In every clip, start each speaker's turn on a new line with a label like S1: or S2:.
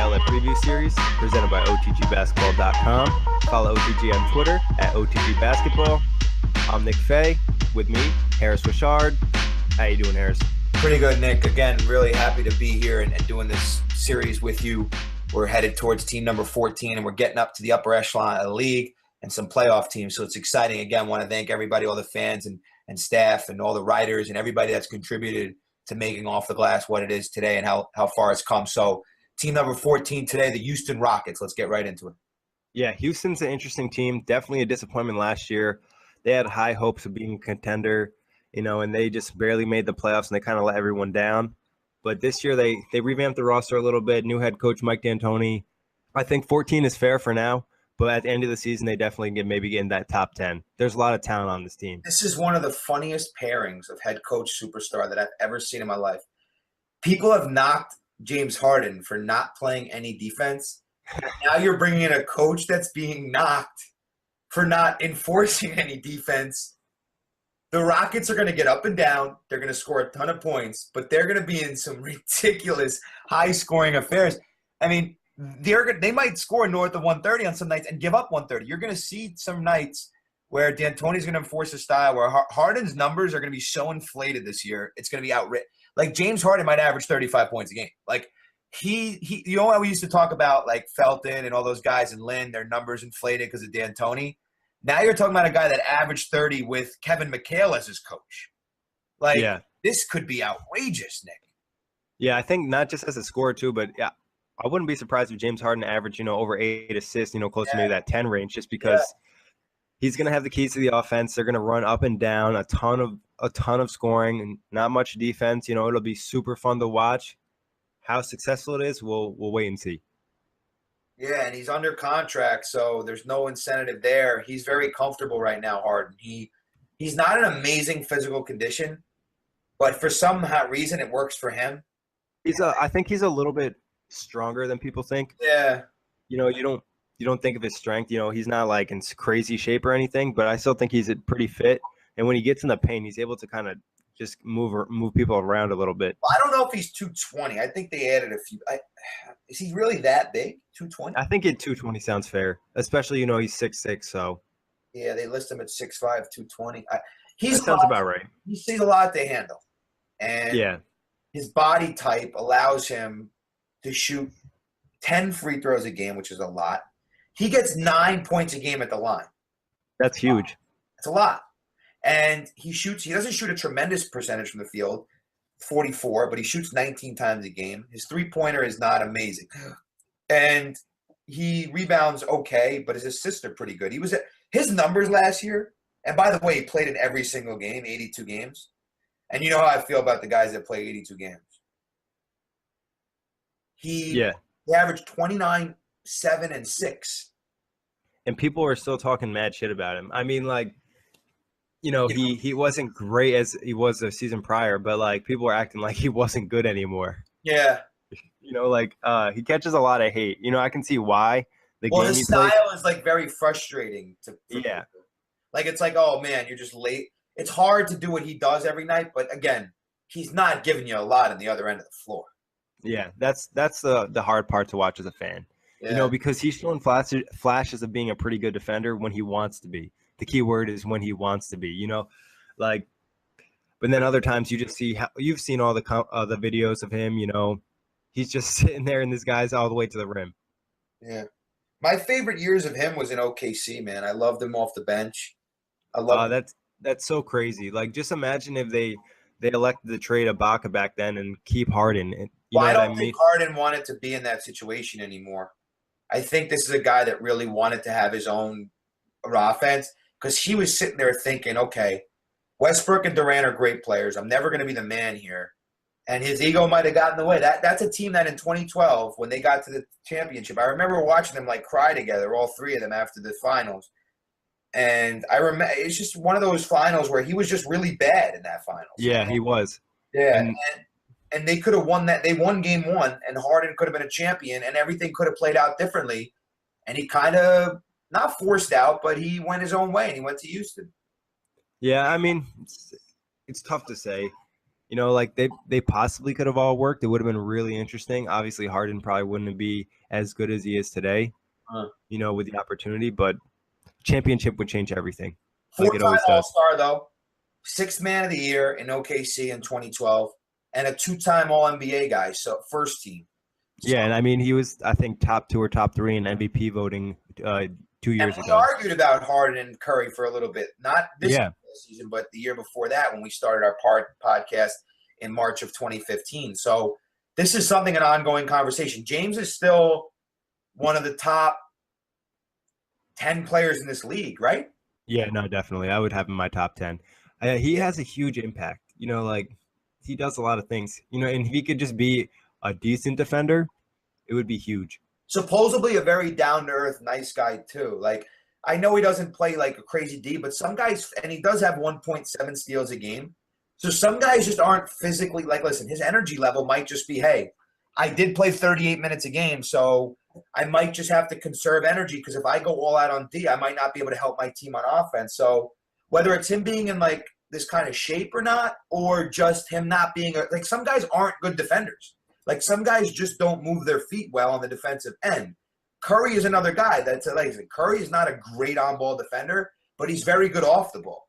S1: Gala Preview Series presented by OTGBasketball.com. Follow OTG on Twitter at OTGBasketball. I'm Nick Fay. With me, Harris Wichard. How you doing, Harris?
S2: Pretty good, Nick. Again, really happy to be here and doing this series with you. We're headed towards team number 14, and we're getting up to the upper echelon of the league and some playoff teams. So it's exciting. Again, want to thank everybody, all the fans and staff and all the writers and everybody that's contributed to making Off the Glass what it is today and how far it's come. So team number 14 today, the Houston Rockets. Let's get right into it.
S1: Yeah, Houston's an interesting team. Definitely a disappointment last year. They had high hopes of being a contender, and they just barely made the playoffs, and they kind of let everyone down. But this year they revamped the roster a little bit. New head coach Mike D'Antoni. I think 14 is fair for now, but at the end of the season they definitely get in that top 10. There's a lot of talent on this team.
S2: This is one of the funniest pairings of head coach superstar that I've ever seen in my life. People have knocked James Harden for not playing any defense. Now you're bringing in a coach that's being knocked for not enforcing any defense. The Rockets are going to get up and down. They're going to score a ton of points, but they're going to be in some ridiculous high-scoring affairs. I mean, they might score north of 130 on some nights and give up 130. You're going to see some nights where D'Antoni's going to enforce a style where Harden's numbers are going to be so inflated this year. It's going to be outrageous. Like James Harden might average 35 points a game. Like he you know how we used to talk about like Felton and all those guys and Lynn, their numbers inflated because of D'Antoni. Now you're talking about a guy that averaged 30 with Kevin McHale as his coach. This could be outrageous, Nick.
S1: Yeah, I think not just as a scorer too, but yeah, I wouldn't be surprised if James Harden averaged, over 8 assists, close to maybe that 10 range, just because he's going to have the keys to the offense. They're going to run up and down, a ton of scoring and not much defense. It'll be super fun to watch. How successful it is, we'll wait and see.
S2: Yeah, and he's under contract, so there's no incentive there. He's very comfortable right now, Harden. He's not in amazing physical condition, but for some reason it works for him.
S1: I think he's a little bit stronger than people think.
S2: Yeah.
S1: You don't think of his strength. He's not like in crazy shape or anything, but I still think he's pretty fit. And when he gets in the paint, he's able to kind of just move people around a little bit.
S2: I don't know if he's 220. I think they added a few. Is he really that big? 220?
S1: I think 220 sounds fair, especially he's 6'6", so.
S2: Yeah, they list him at 6'5", 220.
S1: That sounds about right.
S2: He sees a lot to handle, and his body type allows him to shoot 10 free throws a game, which is a lot. He gets 9 points a game at the line.
S1: That's huge.
S2: It's a lot. And he doesn't shoot a tremendous percentage from the field, 44, but he shoots 19 times a game. His three-pointer is not amazing. And he rebounds okay, but his assists are pretty good. His numbers last year, and by the way, he played in every single game, 82 games. And you know how I feel about the guys that play 82 games. He averaged 29, 7, and 6.
S1: And people are still talking mad shit about him. I mean, he wasn't great as he was the season prior, but people are acting like he wasn't good anymore.
S2: Yeah.
S1: He catches a lot of hate. I can see why.
S2: His style is very frustrating to people. It's like, oh man, you're just late. It's hard to do what he does every night, but again, he's not giving you a lot on the other end of the floor.
S1: Yeah, that's the hard part to watch as a fan.
S2: Yeah.
S1: Because he's showing flashes of being a pretty good defender when he wants to be. The key word is when he wants to be, but then other times you just see you've seen all the videos of him, he's just sitting there and this guy's all the way to the rim.
S2: Yeah. My favorite years of him was in OKC, man. I loved him off the bench.
S1: That's so crazy. Just imagine if they elected to trade Ibaka back then and keep Harden.
S2: I don't think Harden wanted to be in that situation anymore. I think this is a guy that really wanted to have his own offense. Because he was sitting there thinking, okay, Westbrook and Durant are great players. I'm never going to be the man here. And his ego might have gotten in the way. That's a team that in 2012, when they got to the championship, I remember watching them cry together, all three of them after the finals. And I remember it's just one of those finals where he was just really bad in that finals.
S1: Yeah, he was.
S2: Yeah, and they could have won that. They won game one, and Harden could have been a champion, and everything could have played out differently. And he kind of – not forced out, but he went his own way, and he went to Houston.
S1: Yeah, I mean, it's tough to say. Like they possibly could have all worked. It would have been really interesting. Obviously, Harden probably wouldn't be as good as he is today, with the opportunity, but championship would change everything, like it
S2: Four-time
S1: always does.
S2: All-Star, though. Sixth man of the year in OKC in 2012, and a two-time All-NBA guy, so first team.
S1: Yeah, and I mean, he was, I think, top 2 or top 3 in MVP voting 2 years
S2: And we
S1: ago.
S2: argued about Harden and Curry for a little bit, not this season, but the year before that when we started our podcast in March of 2015. So this is an ongoing conversation. James is still one of the top 10 players in this league, right?
S1: Yeah, no, definitely. I would have him in my top 10. He has a huge impact. Like he does a lot of things. And if he could just be a decent defender, it would be huge.
S2: Supposedly a very down-to-earth, nice guy too. Like, I know he doesn't play like a crazy D, but some guys, and he does have 1.7 steals a game. So some guys just aren't physically, like, listen, his energy level might just be, hey, I did play 38 minutes a game, so I might just have to conserve energy because if I go all out on D, I might not be able to help my team on offense. So whether it's him being in like this kind of shape or not, or just him not being like some guys aren't good defenders. Like some guys just don't move their feet well on the defensive end. Curry is another guy that's like Curry is not a great on-ball defender, but he's very good off the ball.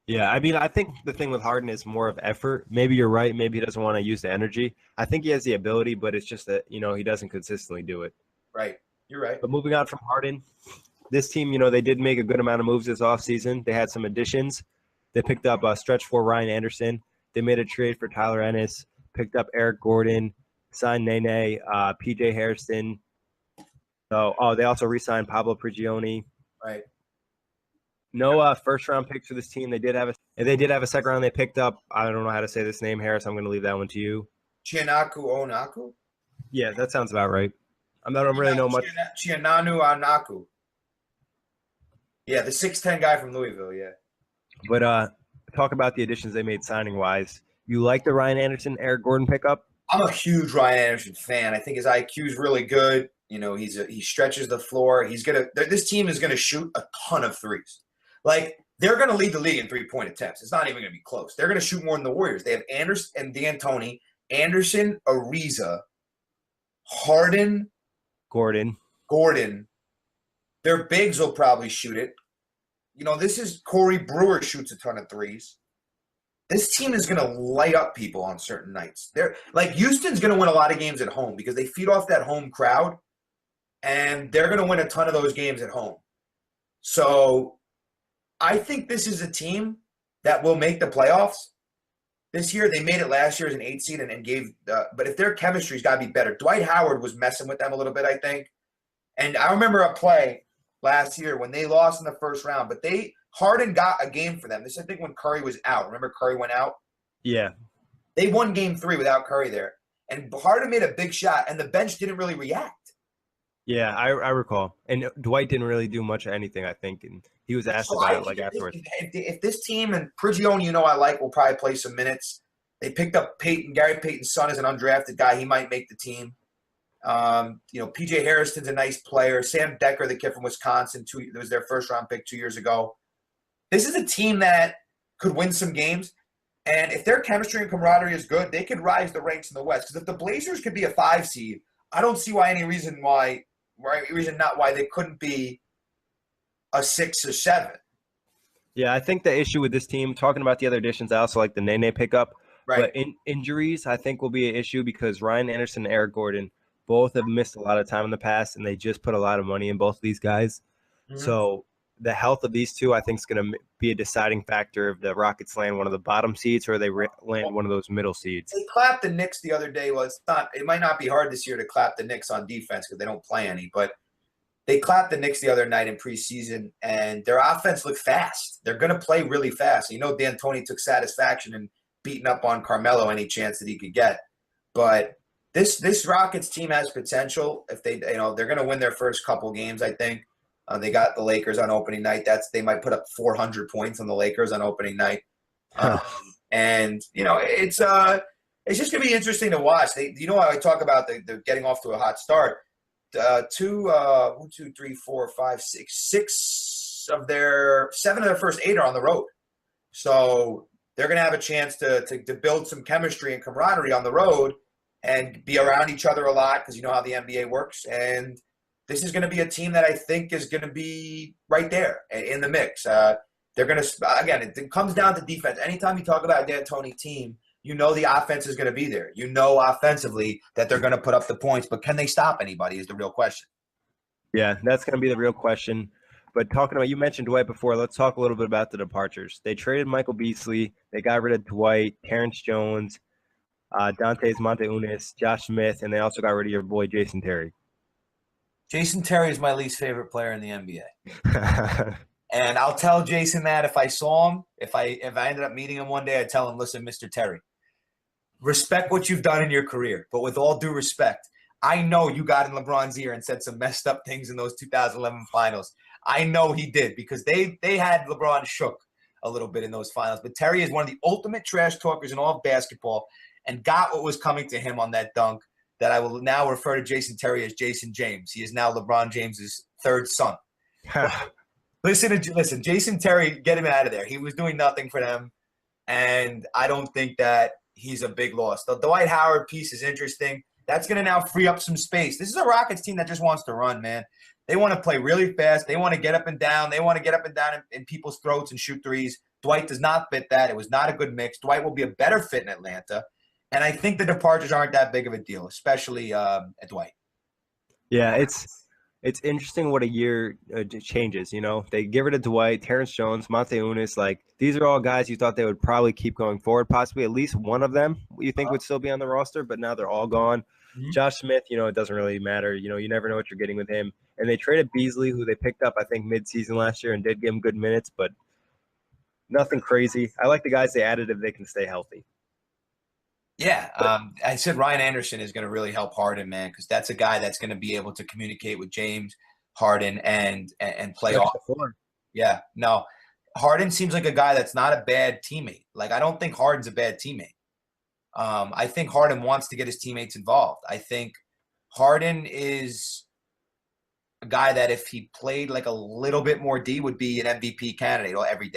S1: Yeah, I mean, I think the thing with Harden is more of effort. Maybe you're right. Maybe he doesn't want to use the energy. I think he has the ability, but it's just that, he doesn't consistently do it.
S2: Right. You're right.
S1: But moving on from Harden, this team, they did make a good amount of moves this offseason. They had some additions. They picked up a stretch for Ryan Anderson. They made a trade for Tyler Ennis, picked up Eric Gordon, signed Nene, PJ Harrison. So, they also re-signed Pablo Prigioni.
S2: Right.
S1: No first-round picks for this team. They did have a second round. They picked up. I don't know how to say this name, Harris. I'm going to leave that one to you.
S2: Chianaku Onaku.
S1: Yeah, that sounds about right. I don't really know much.
S2: Chiananu Anaku. Yeah, the 6'10" guy from Louisville. Yeah.
S1: But talk about the additions they made signing-wise. You like the Ryan Anderson, Eric Gordon pickup?
S2: I'm a huge Ryan Anderson fan. I think his IQ is really good. He stretches the floor. This team is gonna shoot a ton of threes. Like they're gonna lead the league in 3-point attempts. It's not even gonna be close. They're gonna shoot more than the Warriors. They have Anderson and D'Antoni, Anderson, Ariza, Harden,
S1: Gordon.
S2: Their bigs will probably shoot it. This is Corey Brewer shoots a ton of threes. This team is going to light up people on certain nights. They're like Houston's going to win a lot of games at home because they feed off that home crowd, and they're going to win a ton of those games at home. So I think this is a team that will make the playoffs this year. They made it last year as an 8 seed and gave but if their chemistry's got to be better. Dwight Howard was messing with them a little bit, I think. And I remember a play last year when they lost in the first round, but Harden got a game for them. This I think when Curry was out. Remember Curry went out?
S1: Yeah.
S2: They won game 3 without Curry there. And Harden made a big shot, and the bench didn't really react.
S1: Yeah, I recall. And Dwight didn't really do much of anything, I think. And he was asked about it afterwards.
S2: If this team and Prigioni, I like, will probably play some minutes. They picked up Gary Payton's son as an undrafted guy. He might make the team. PJ Harrison's a nice player. Sam Decker, the kid from Wisconsin, it was their first-round pick 2 years ago. This is a team that could win some games. And if their chemistry and camaraderie is good, they could rise the ranks in the West. Because if the Blazers could be a 5 seed, I don't see any reason why they couldn't be a 6 or 7.
S1: Yeah, I think the issue with this team, talking about the other additions, I also like the Nene pickup.
S2: Right.
S1: But injuries, I think, will be an issue because Ryan Anderson and Eric Gordon both have missed a lot of time in the past, and they just put a lot of money in both of these guys. Mm-hmm. So the health of these two, I think, is going to be a deciding factor if the Rockets land one of the bottom seeds or they land one of those middle seeds.
S2: They clapped the Knicks the other day. Well, it might not be hard this year to clap the Knicks on defense because they don't play any, but they clapped the Knicks the other night in preseason, and their offense looked fast. They're going to play really fast. D'Antoni took satisfaction in beating up on Carmelo any chance that he could get. But this Rockets team has potential. If they, they're going to win their first couple games, I think. They got the Lakers on opening night. They might put up 400 points on the Lakers on opening night. And it's just going to be interesting to watch. I talk about the getting off to a hot start. 7 of their first 8 are on the road. So they're going to have a chance to build some chemistry and camaraderie on the road and be around each other a lot because you know how the NBA works. And this is going to be a team that I think is going to be right there in the mix. They're going to, again, it comes down to defense. Anytime you talk about a D'Antoni team, you know the offense is going to be there. You know offensively that they're going to put up the points, but can they stop anybody is the real question.
S1: Yeah, that's going to be the real question. But talking about, you mentioned Dwight before, let's talk a little bit about the departures. They traded Michael Beasley. They got rid of Dwight, Terrence Jones, Dantes Monte-Unis, Josh Smith, and they also got rid of your boy Jason Terry.
S2: Jason Terry is my least favorite player in the NBA. And I'll tell Jason that if I saw him, if I ended up meeting him one day, I'd tell him, listen, Mr. Terry, respect what you've done in your career. But with all due respect, I know you got in LeBron's ear and said some messed up things in those 2011 finals. I know he did because they had LeBron shook a little bit in those finals. But Terry is one of the ultimate trash talkers in all of basketball and got what was coming to him on that dunk that I will now refer to Jason Terry as Jason James. He is now LeBron James's third son. Listen, Jason Terry, get him out of there. He was doing nothing for them, and I don't think that he's a big loss. The Dwight Howard piece is interesting. That's going to now free up some space. This is a Rockets team that just wants to run, man. They want to play really fast. They want to get up and down. They want to get up and down in people's throats and shoot threes. Dwight does not fit that. It was not a good mix. Dwight will be a better fit in Atlanta, and I think the departures aren't that big of a deal, especially at Dwight.
S1: Yeah, it's interesting what a year changes, you know. They get rid of Dwight, Terrence Jones, Monte-Unis. Like, these are all guys you thought they would probably keep going forward. Possibly at least one of them you think would still be on the roster, but now they're all gone. Mm-hmm. Josh Smith, you know, it doesn't really matter. You know, you never know what you're getting with him. And they traded Beasley, who they picked up, I think, mid-season last year and did give him good minutes, but nothing crazy. I like the guys they added if they can stay healthy.
S2: Yeah, I said Ryan Anderson is going to really help Harden, man, because that's a guy that's going to be able to communicate with James Harden and play off. Yeah, no, Harden seems like a guy that's not a bad teammate. Like, I don't think Harden's a bad teammate. I think Harden wants to get his teammates involved. I think Harden is a guy that if he played like a little bit more D would be an MVP candidate every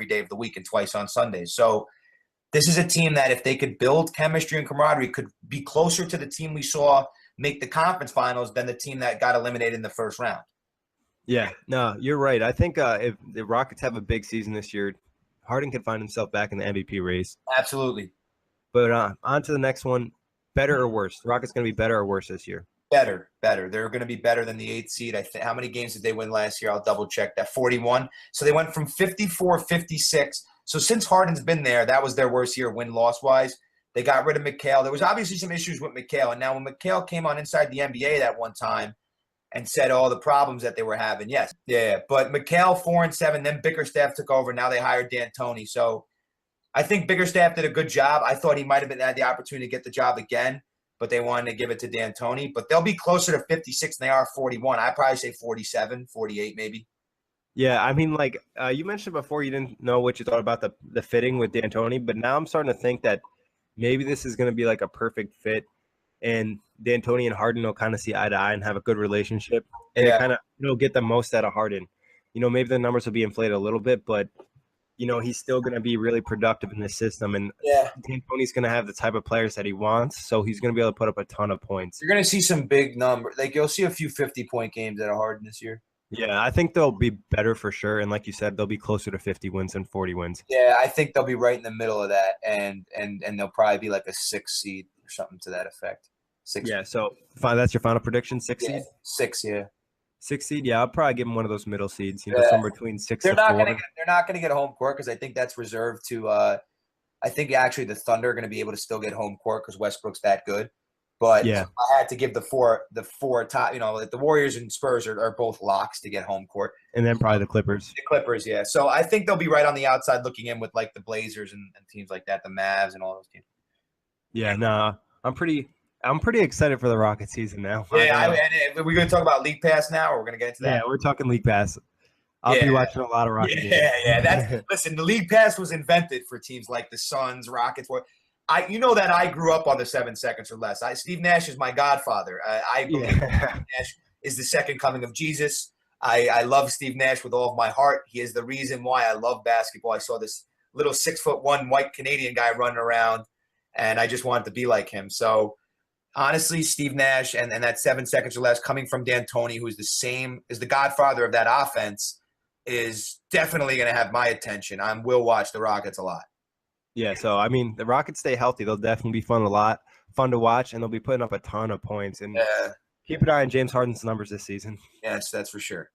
S2: day of the week and twice on Sundays. So this is a team that if they could build chemistry and camaraderie could be closer to the team we saw make the conference finals than the team that got eliminated in the first round.
S1: Yeah, no, you're right. I think if the Rockets have a big season this year, Harden can find himself back in the MVP race.
S2: Absolutely.
S1: But on to the next one. Better or worse? The Rockets going to be better or worse this year?
S2: Better. They're going to be better than the 8th seed. How many games did they win last year? I'll double check that. 41. So they went from 54-56. So since Harden's been there, that was their worst year win-loss wise. They got rid of McHale. There was obviously some issues with McHale. And now when McHale came on Inside the NBA that one time and said all the problems that they were having, yes. Yeah, but McHale 4-7, then Bickerstaff took over. Now they hired D'Antoni. So I think Bickerstaff did a good job. I thought he might have had the opportunity to get the job again, but they wanted to give it to D'Antoni. But they'll be closer to 56 than they are 41. I'd probably say 47, 48 maybe.
S1: Yeah, I mean, like you mentioned before, you didn't know what you thought about the fitting with D'Antoni, but now I'm starting to think that maybe this is going to be like a perfect fit, and D'Antoni and Harden will kind of see eye to eye and have a good relationship, and kind of get the most out of Harden. You know, maybe the numbers will be inflated a little bit, but you know, he's still going to be really productive in the system, and D'Antoni's going to have the type of players that he wants, so he's going to be able to put up a ton of points.
S2: You're going to see some big numbers. Like, you'll see a few 50-point games out of Harden this year.
S1: Yeah, I think they'll be better for sure. And like you said, they'll be closer to 50 wins than 40 wins.
S2: Yeah, I think they'll be right in the middle of that. And they'll probably be like a 6 seed or something to that effect. 6.
S1: Yeah, so that's your final prediction, 6 seed?
S2: 6, yeah.
S1: 6 seed, yeah. I'll probably give them one of those middle seeds, you know, somewhere between 6 and 4.
S2: They're not going to get home court because I think that's reserved to I think actually the Thunder are going to be able to still get home court because Westbrook's that good. But I had to give the four top, you know, the Warriors and Spurs are both locks to get home court.
S1: And then probably the Clippers.
S2: The Clippers, yeah. So I think they'll be right on the outside looking in with like the Blazers and teams like that, the Mavs and all those teams.
S1: Yeah, no, I'm pretty excited for the Rocket season now.
S2: Yeah, and we're going to talk about League Pass now, or we're going to get into that?
S1: Yeah, we're talking League Pass. I'll be watching a lot of Rocket games.
S2: Yeah. Listen, the League Pass was invented for teams like the Suns, Rockets. You know that I grew up on the 7 seconds or less. Steve Nash is my godfather. I believe Steve Nash is the second coming of Jesus. I love Steve Nash with all of my heart. He is the reason why I love basketball. I saw this little 6'1" white Canadian guy running around, and I just wanted to be like him. So honestly, Steve Nash and that 7 seconds or less coming from D'Antoni, who's the same as the godfather of that offense, is definitely going to have my attention. I will watch the Rockets a lot.
S1: Yeah, so I mean, the Rockets stay healthy. They'll definitely be fun to watch, and they'll be putting up a ton of points. And keep an eye on James Harden's numbers this season.
S2: Yes, that's for sure.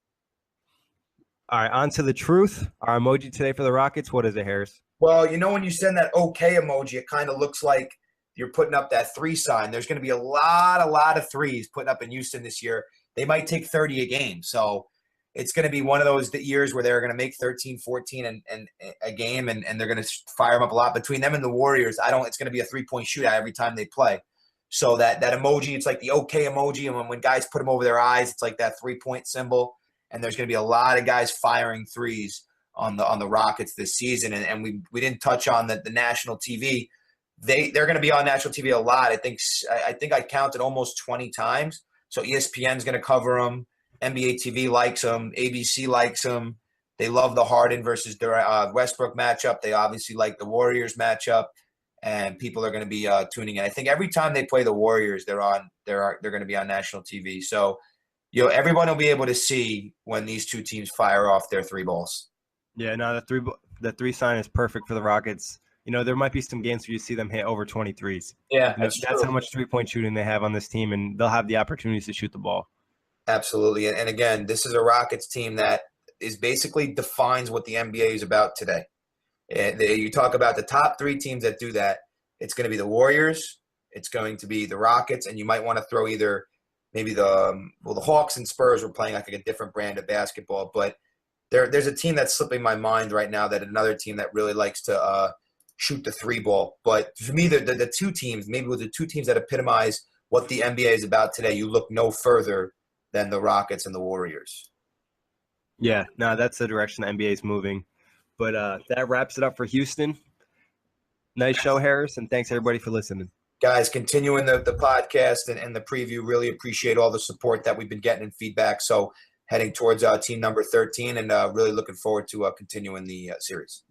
S1: All right, on to the truth. Our emoji today for the Rockets, what is it, Harris?
S2: Well, when you send that okay emoji, it kind of looks like you're putting up that 3 sign. There's going to be a lot of threes putting up in Houston this year. They might take 30 a game. So it's going to be one of those years where they're going to make 13, 14 and a game, and they're going to fire them up a lot. Between them and the Warriors, it's going to be a 3-point shootout every time they play. So that emoji, it's like the okay emoji, and when guys put them over their eyes, it's like that 3-point symbol. And there's going to be a lot of guys firing threes on the Rockets this season. And we didn't touch on the national TV. They're going to be on national TV a lot. I think I counted almost 20 times. So ESPN's going to cover them. NBA TV likes them. ABC likes them. They love the Harden versus Westbrook matchup. They obviously like the Warriors matchup, and people are going to be tuning in. I think every time they play the Warriors, they're going to be on national TV. So everyone will be able to see when these two teams fire off their 3 balls.
S1: Yeah, no, the 3 sign is perfect for the Rockets. There might be some games where you see them hit over 23s.
S2: Yeah,
S1: that's how much 3-point shooting they have on this team, and they'll have the opportunities to shoot the ball.
S2: Absolutely. And again, this is a Rockets team that is basically defines what the NBA is about today. You talk about the top 3 teams that do that. It's going to be the Warriors. It's going to be the Rockets. And you might want to throw either maybe the Hawks and Spurs were playing like a different brand of basketball. But there's a team that's slipping my mind right now, that another team that really likes to shoot the 3 ball. But for me, the 2 teams, maybe with the 2 teams that epitomize what the NBA is about today, you look no further than the Rockets and the Warriors.
S1: Yeah, no, that's the direction the NBA is moving. But that wraps it up for Houston. Nice show, Harris, and thanks everybody for listening.
S2: Guys, continuing the podcast and the preview, really appreciate all the support that we've been getting and feedback. So heading towards team number 13, and really looking forward to continuing the series.